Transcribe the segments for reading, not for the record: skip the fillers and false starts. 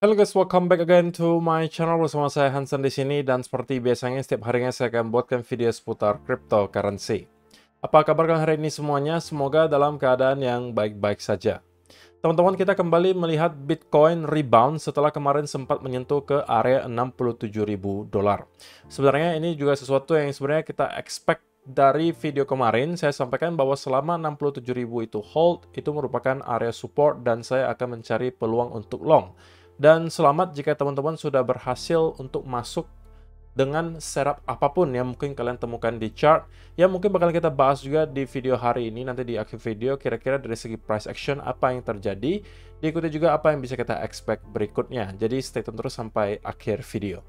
Halo guys, welcome back again to my channel. Bersama saya Hansen di sini, dan seperti biasanya setiap harinya saya akan buatkan video seputar cryptocurrency. Apa kabar kalian hari ini semuanya? Semoga dalam keadaan yang baik-baik saja. Teman-teman, kita kembali melihat Bitcoin rebound setelah kemarin sempat menyentuh ke area $67.000. Sebenarnya ini juga sesuatu yang sebenarnya kita expect dari video kemarin. Saya sampaikan bahwa selama 67.000 itu hold, itu merupakan area support dan saya akan mencari peluang untuk long. Dan selamat jika teman-teman sudah berhasil untuk masuk dengan setup apapun yang mungkin kalian temukan di chart. Yang mungkin bakal kita bahas juga di video hari ini. Nanti di akhir video kira-kira dari segi price action apa yang terjadi. Diikuti juga apa yang bisa kita expect berikutnya. Jadi stay tune terus sampai akhir video.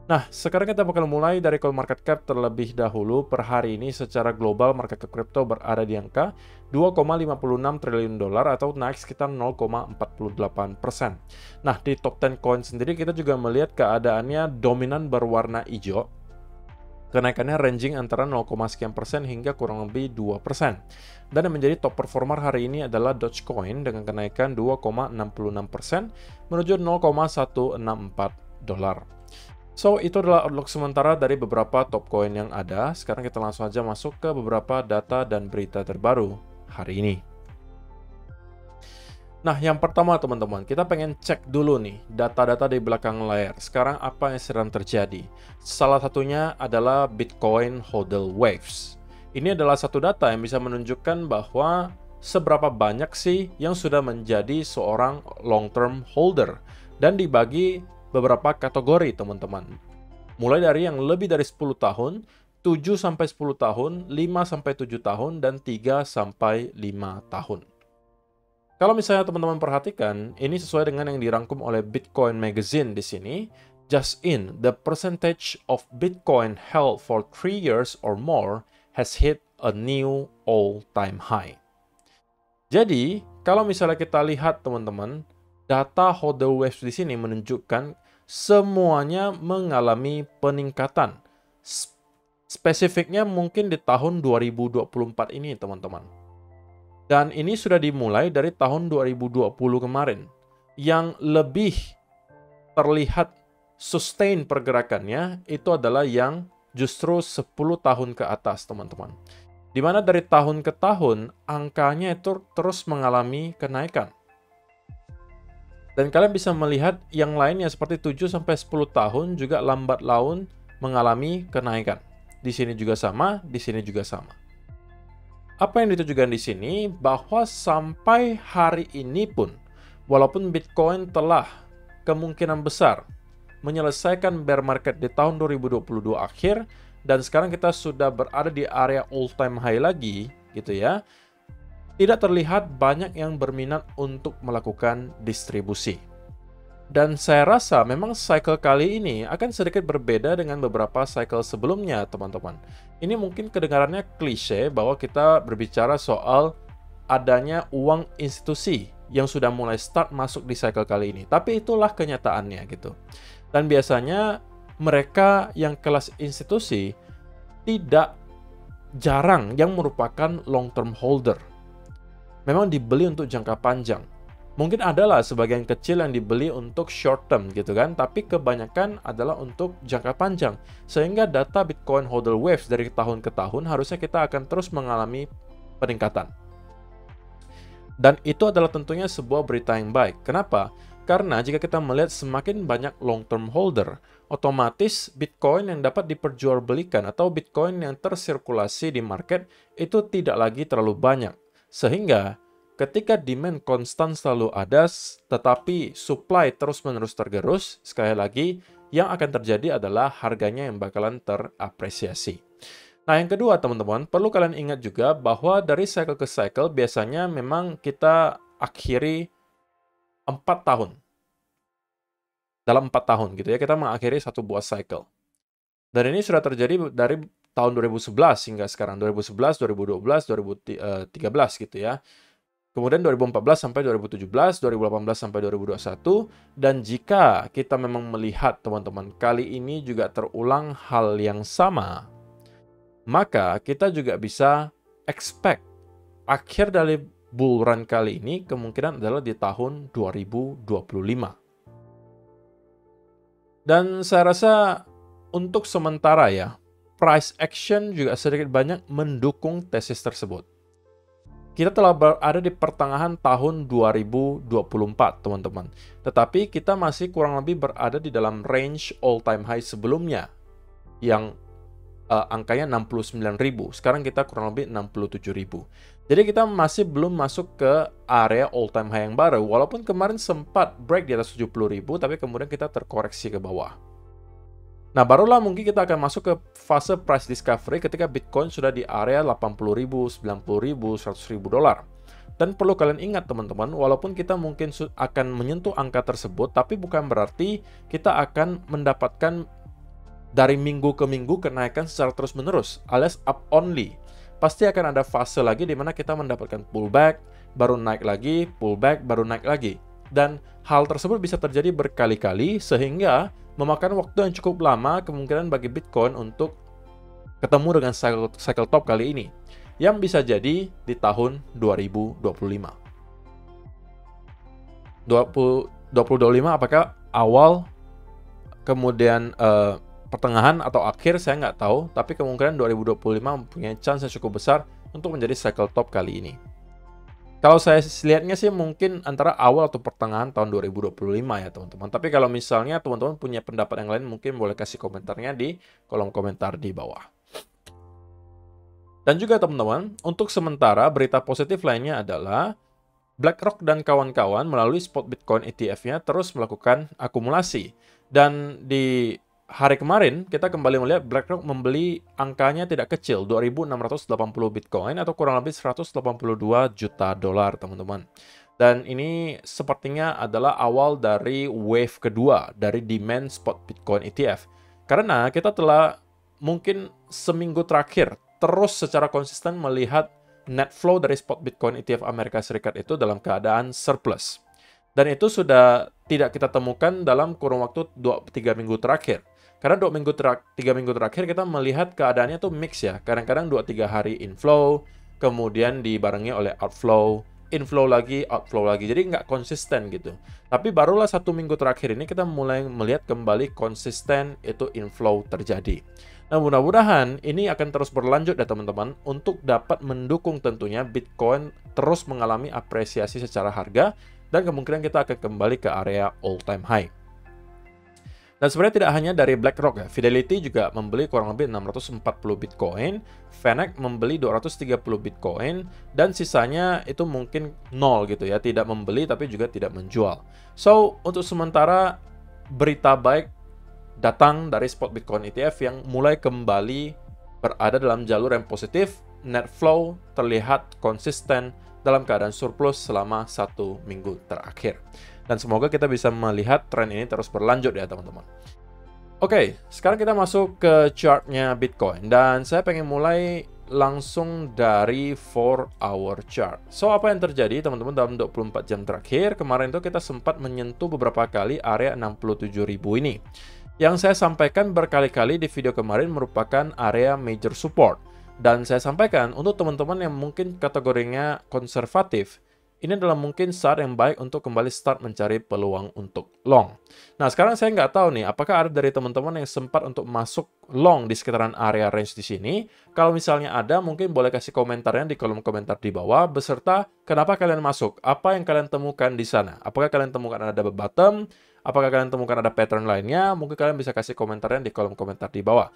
Nah, sekarang kita bakal mulai dari coin market cap terlebih dahulu. Per hari ini secara global market cap crypto berada di angka 2,56 triliun dolar atau naik sekitar 0,48%. Nah, di top 10 coin sendiri kita juga melihat keadaannya dominan berwarna hijau. Kenaikannya ranging antara 0, sekian persen hingga kurang lebih 2%. Dan yang menjadi top performer hari ini adalah Dogecoin dengan kenaikan 2,66% menuju 0,164 dolar. So, itu adalah outlook sementara dari beberapa top coin yang ada. Sekarang kita langsung aja masuk ke beberapa data dan berita terbaru hari ini. Nah, yang pertama teman-teman, kita pengen cek dulu nih data-data di belakang layar. Sekarang apa yang sedang terjadi? Salah satunya adalah Bitcoin hodl waves. Ini adalah satu data yang bisa menunjukkan bahwa seberapa banyak sih yang sudah menjadi seorang long-term holder. Dan dibagi beberapa kategori teman-teman. Mulai dari yang lebih dari 10 tahun, 7-10 tahun, 5-7 tahun, dan 3-5 tahun. Kalau misalnya teman-teman perhatikan, ini sesuai dengan yang dirangkum oleh Bitcoin Magazine di sini. Just in, the percentage of Bitcoin held for 3 years or more has hit a new all-time high. Jadi, kalau misalnya kita lihat teman-teman, data hodl waves di sini menunjukkan semuanya mengalami peningkatan. Spesifiknya mungkin di tahun 2024 ini, teman-teman. Dan ini sudah dimulai dari tahun 2020 kemarin. Yang lebih terlihat sustain pergerakannya itu adalah yang justru 10 tahun ke atas, teman-teman. Di mana dari tahun ke tahun, angkanya itu terus mengalami kenaikan. Dan kalian bisa melihat yang lainnya seperti 7-10 tahun juga lambat laun mengalami kenaikan. Di sini juga sama, di sini juga sama. Apa yang ditujukan di sini? Bahwa sampai hari ini pun, walaupun Bitcoin telah kemungkinan besar menyelesaikan bear market di tahun 2022 akhir, dan sekarang kita sudah berada di area all-time high lagi, gitu ya. Tidak terlihat banyak yang berminat untuk melakukan distribusi. Dan saya rasa memang cycle kali ini akan sedikit berbeda dengan beberapa cycle sebelumnya, teman-teman. Ini mungkin kedengarannya klise bahwa kita berbicara soal adanya uang institusi yang sudah mulai start masuk di cycle kali ini. Tapi itulah kenyataannya gitu. Dan biasanya mereka yang kelas institusi tidak jarang yang merupakan long-term holder. Memang dibeli untuk jangka panjang. Mungkin adalah sebagian kecil yang dibeli untuk short term gitu kan, tapi kebanyakan adalah untuk jangka panjang. Sehingga data Bitcoin hodl waves dari tahun ke tahun harusnya kita akan terus mengalami peningkatan. Dan itu adalah tentunya sebuah berita yang baik. Kenapa? Karena jika kita melihat semakin banyak long-term holder, otomatis Bitcoin yang dapat diperjualbelikan atau Bitcoin yang tersirkulasi di market itu tidak lagi terlalu banyak. Sehingga ketika demand konstan selalu ada, tetapi supply terus-menerus tergerus, sekali lagi yang akan terjadi adalah harganya yang bakalan terapresiasi. Nah, yang kedua teman-teman, perlu kalian ingat juga bahwa dari cycle ke cycle biasanya memang kita akhiri 4 tahun. Dalam 4 tahun gitu ya, kita mengakhiri satu buah cycle. Dan ini sudah terjadi dari tahun 2011 hingga sekarang, 2011, 2012, 2013 gitu ya. Kemudian 2014 sampai 2017, 2018 sampai 2021, dan jika kita memang melihat teman-teman, kali ini juga terulang hal yang sama, maka kita juga bisa expect akhir dari bull run kali ini kemungkinan adalah di tahun 2025. Dan saya rasa untuk sementara ya, price action juga sedikit banyak mendukung tesis tersebut. Kita telah berada di pertengahan tahun 2024, teman-teman. Tetapi kita masih kurang lebih berada di dalam range all-time high sebelumnya, yang angkanya 69.000. Sekarang kita kurang lebih 67.000. Jadi kita masih belum masuk ke area all-time high yang baru. Walaupun kemarin sempat break di atas 70.000, tapi kemudian kita terkoreksi ke bawah. Nah, barulah mungkin kita akan masuk ke fase price discovery ketika Bitcoin sudah di area 80.000, 90.000, 100.000 dolar. Dan perlu kalian ingat teman-teman, walaupun kita mungkin akan menyentuh angka tersebut, tapi bukan berarti kita akan mendapatkan dari minggu ke minggu kenaikan secara terus-menerus, alias up only. Pasti akan ada fase lagi di mana kita mendapatkan pullback, baru naik lagi, pullback, baru naik lagi. Dan hal tersebut bisa terjadi berkali-kali sehingga memakan waktu yang cukup lama kemungkinan bagi Bitcoin untuk ketemu dengan cycle top kali ini, yang bisa jadi di tahun 2025. 2025 apakah awal, kemudian pertengahan atau akhir, saya nggak tahu, tapi kemungkinan 2025 mempunyai chance yang cukup besar untuk menjadi cycle top kali ini. Kalau saya lihatnya sih mungkin antara awal atau pertengahan tahun 2025 ya teman-teman. Tapi kalau misalnya teman-teman punya pendapat yang lain, mungkin boleh kasih komentarnya di kolom komentar di bawah. Dan juga teman-teman, untuk sementara berita positif lainnya adalah BlackRock dan kawan-kawan melalui spot Bitcoin ETF-nya terus melakukan akumulasi. Dan di hari kemarin, kita kembali melihat BlackRock membeli angkanya tidak kecil, 2.680 Bitcoin atau kurang lebih 182 juta dolar, teman-teman. Dan ini sepertinya adalah awal dari wave kedua dari demand spot Bitcoin ETF. Karena kita telah mungkin seminggu terakhir terus secara konsisten melihat net flow dari spot Bitcoin ETF Amerika Serikat itu dalam keadaan surplus. Dan itu sudah tidak kita temukan dalam kurun waktu 2-3 minggu terakhir. Karena 3 minggu terakhir kita melihat keadaannya tuh mix ya. Kadang-kadang 2-3 hari inflow, kemudian dibarengi oleh outflow, inflow lagi, outflow lagi. Jadi nggak konsisten gitu. Tapi barulah 1 minggu terakhir ini kita mulai melihat kembali konsisten itu inflow terjadi. Nah, mudah-mudahan ini akan terus berlanjut ya teman-teman untuk dapat mendukung tentunya Bitcoin terus mengalami apresiasi secara harga dan kemungkinan kita akan kembali ke area all-time high. Dan sebenarnya tidak hanya dari BlackRock ya, Fidelity juga membeli kurang lebih 640 Bitcoin, VanEck membeli 230 Bitcoin, dan sisanya itu mungkin nol gitu ya, tidak membeli tapi juga tidak menjual. So, untuk sementara berita baik datang dari spot Bitcoin ETF yang mulai kembali berada dalam jalur yang positif, net flow terlihat konsisten dalam keadaan surplus selama 1 minggu terakhir. Dan semoga kita bisa melihat tren ini terus berlanjut ya teman-teman. Oke, sekarang kita masuk ke chartnya Bitcoin. Dan saya pengen mulai langsung dari 4-hour chart. So, apa yang terjadi teman-teman dalam 24 jam terakhir? Kemarin itu kita sempat menyentuh beberapa kali area 67.000 ini. Yang saya sampaikan berkali-kali di video kemarin merupakan area major support. Dan saya sampaikan untuk teman-teman yang mungkin kategorinya konservatif, ini adalah mungkin saat yang baik untuk kembali start mencari peluang untuk long. Nah, sekarang saya nggak tahu nih, apakah ada dari teman-teman yang sempat untuk masuk long di sekitaran area range di sini? Kalau misalnya ada, mungkin boleh kasih komentarnya di kolom komentar di bawah, beserta kenapa kalian masuk, apa yang kalian temukan di sana. Apakah kalian temukan ada bottom, apakah kalian temukan ada pattern lainnya, mungkin kalian bisa kasih komentarnya di kolom komentar di bawah.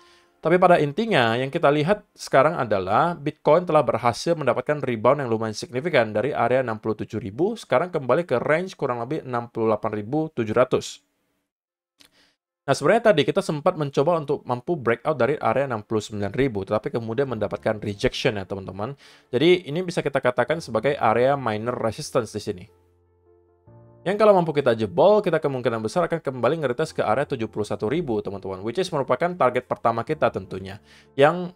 Tapi pada intinya, yang kita lihat sekarang adalah Bitcoin telah berhasil mendapatkan rebound yang lumayan signifikan dari area 67.000, sekarang kembali ke range kurang lebih 68.700. Nah, sebenarnya tadi kita sempat mencoba untuk mampu breakout dari area 69.000, tetapi kemudian mendapatkan rejection ya teman-teman. Jadi ini bisa kita katakan sebagai area minor resistance di sini. Yang kalau mampu kita jebol, kita kemungkinan besar akan kembali ngeretes ke area 71.000 teman-teman, which is merupakan target pertama kita tentunya. Yang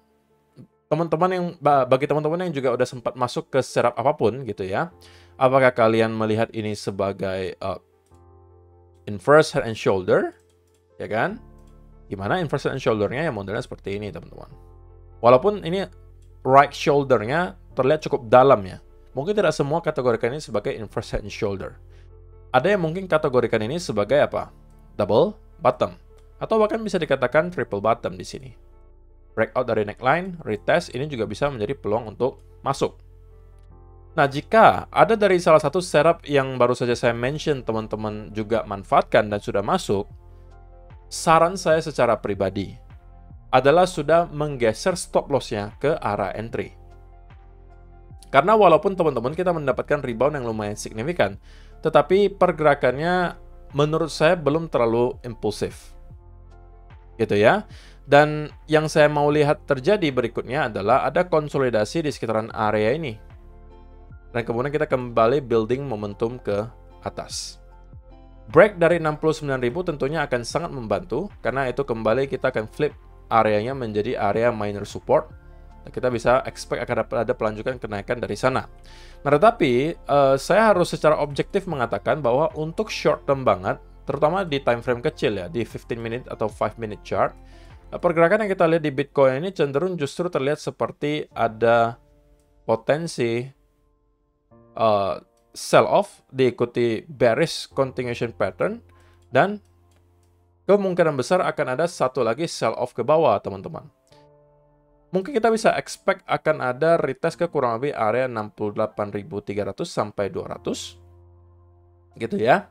teman-teman yang bagi teman-teman yang juga udah sempat masuk ke setup apapun gitu ya, apakah kalian melihat ini sebagai inverse head and shoulder, ya kan? Gimana inverse head and shoulder-nya? Ya modelnya seperti ini teman-teman. Walaupun ini right shoulder-nya terlihat cukup dalam ya, mungkin tidak semua kategorikan ini sebagai inverse head and shoulder. Ada yang mungkin kategorikan ini sebagai apa? Double bottom. atau bahkan bisa dikatakan triple bottom di sini. Breakout dari neckline, retest, ini juga bisa menjadi peluang untuk masuk. Nah, jika ada dari salah satu setup yang baru saja saya mention teman-teman juga manfaatkan dan sudah masuk, saran saya secara pribadi adalah sudah menggeser stop loss-nya ke arah entry. Karena walaupun teman-teman kita mendapatkan rebound yang lumayan signifikan, tetapi pergerakannya menurut saya belum terlalu impulsif. Gitu ya. Dan yang saya mau lihat terjadi berikutnya adalah ada konsolidasi di sekitaran area ini. Dan kemudian kita kembali building momentum ke atas. Break dari 69.000 tentunya akan sangat membantu, karena itu kembali kita akan flip areanya menjadi area minor support. Dan kita bisa expect akan ada pelanjutan kenaikan dari sana. Nah, tetapi saya harus secara objektif mengatakan bahwa untuk short term banget, terutama di time frame kecil ya, di 15 minute atau 5 minute chart, pergerakan yang kita lihat di Bitcoin ini cenderung justru terlihat seperti ada potensi sell off diikuti bearish continuation pattern, dan kemungkinan besar akan ada satu lagi sell off ke bawah, teman-teman. Mungkin kita bisa expect akan ada retest ke kurang lebih area 68.300 sampai 200. Gitu ya.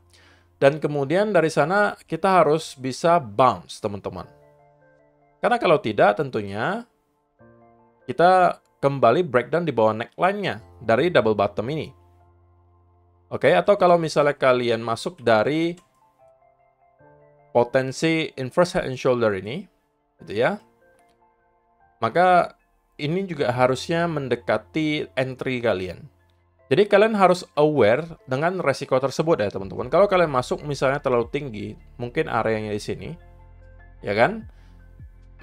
Dan kemudian dari sana kita harus bisa bounce, teman-teman. Karena kalau tidak, tentunya kita kembali breakdown di bawah neckline-nya dari double bottom ini. Oke, atau kalau misalnya kalian masuk dari potensi inverse head and shoulder ini, gitu ya, maka ini juga harusnya mendekati entry kalian. Jadi kalian harus aware dengan resiko tersebut ya, teman-teman. Kalau kalian masuk misalnya terlalu tinggi, mungkin areanya di sini, ya kan?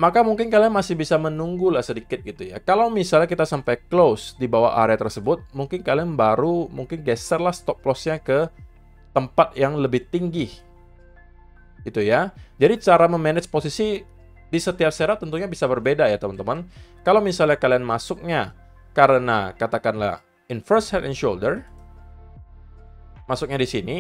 Maka mungkin kalian masih bisa menunggu lah sedikit gitu ya. Kalau misalnya kita sampai close di bawah area tersebut, mungkin kalian baru geser lah stop loss-nya ke tempat yang lebih tinggi. Gitu ya. Jadi cara memanage posisi di setiap setup tentunya bisa berbeda ya, teman-teman. Kalau misalnya kalian masuknya karena katakanlah inverse head and shoulder, masuknya di sini,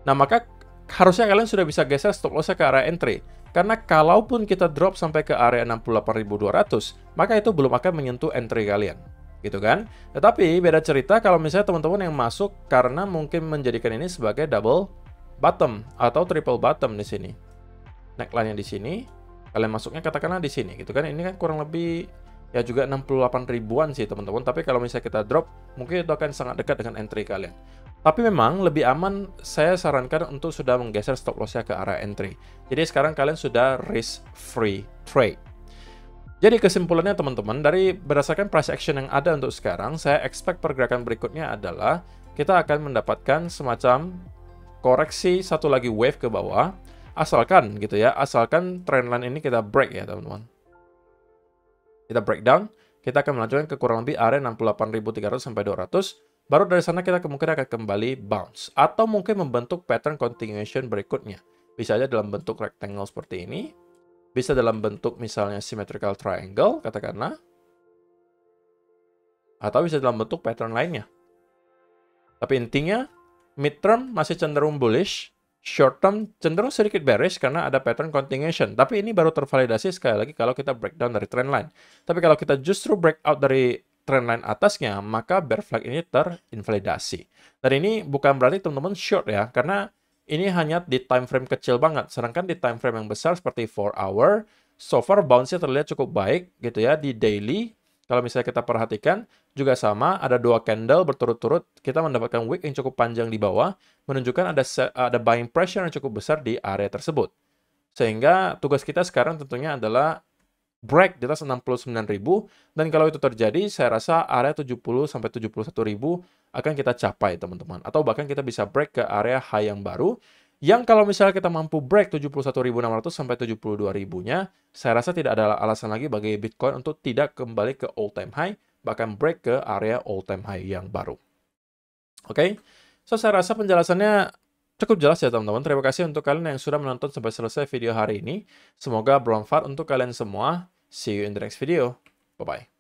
nah maka harusnya kalian sudah bisa geser stop loss-nya ke area entry. Karena kalaupun kita drop sampai ke area 68.200, maka itu belum akan menyentuh entry kalian. Gitu kan? Tetapi beda cerita kalau misalnya teman-teman yang masuk karena mungkin menjadikan ini sebagai double bottom atau triple bottom di sini. Neckline-nya di sini, kalian masuknya katakanlah di sini, gitu kan? Ini kan kurang lebih ya juga 68 ribuan sih, teman-teman. Tapi kalau misalnya kita drop, mungkin itu akan sangat dekat dengan entry kalian. Tapi memang lebih aman saya sarankan untuk sudah menggeser stop loss-nya ke area entry. Jadi sekarang kalian sudah risk free trade. Jadi kesimpulannya teman-teman, dari berdasarkan price action yang ada untuk sekarang, saya expect pergerakan berikutnya adalah kita akan mendapatkan semacam koreksi satu lagi wave ke bawah, asalkan gitu ya, asalkan trendline ini kita break ya, teman-teman. Kita breakdown, kita akan melanjutkan ke kurang lebih area 68.300 sampai 200. Baru dari sana kita kemungkinan akan kembali bounce. Atau mungkin membentuk pattern continuation berikutnya. Bisa aja dalam bentuk rectangle seperti ini. Bisa dalam bentuk misalnya symmetrical triangle, katakanlah. Atau bisa dalam bentuk pattern lainnya. Tapi intinya, midterm masih cenderung bullish. Short term cenderung sedikit bearish karena ada pattern continuation. Tapi ini baru tervalidasi sekali lagi kalau kita breakdown dari trendline. Tapi kalau kita justru breakout dari trendline atasnya, maka bear flag ini terinvalidasi. Dan ini bukan berarti teman-teman short ya, karena ini hanya di time frame kecil banget. Sedangkan di time frame yang besar seperti 4 hour, so far bounce-nya terlihat cukup baik gitu ya. Di daily, kalau misalnya kita perhatikan, juga sama, ada 2 candle berturut-turut, kita mendapatkan wick yang cukup panjang di bawah, menunjukkan ada buying pressure yang cukup besar di area tersebut. Sehingga tugas kita sekarang tentunya adalah break di atas 69.000, dan kalau itu terjadi, saya rasa area 70 sampai 71.000 akan kita capai, teman-teman. Atau bahkan kita bisa break ke area high yang baru, yang kalau misalnya kita mampu break 71.600 sampai 72.000-nya, saya rasa tidak ada alasan lagi bagi Bitcoin untuk tidak kembali ke all-time high, bahkan break ke area all-time high yang baru. Oke, so saya rasa penjelasannya cukup jelas ya teman-teman. Terima kasih untuk kalian yang sudah menonton sampai selesai video hari ini. Semoga bermanfaat untuk kalian semua. See you in the next video. Bye-bye.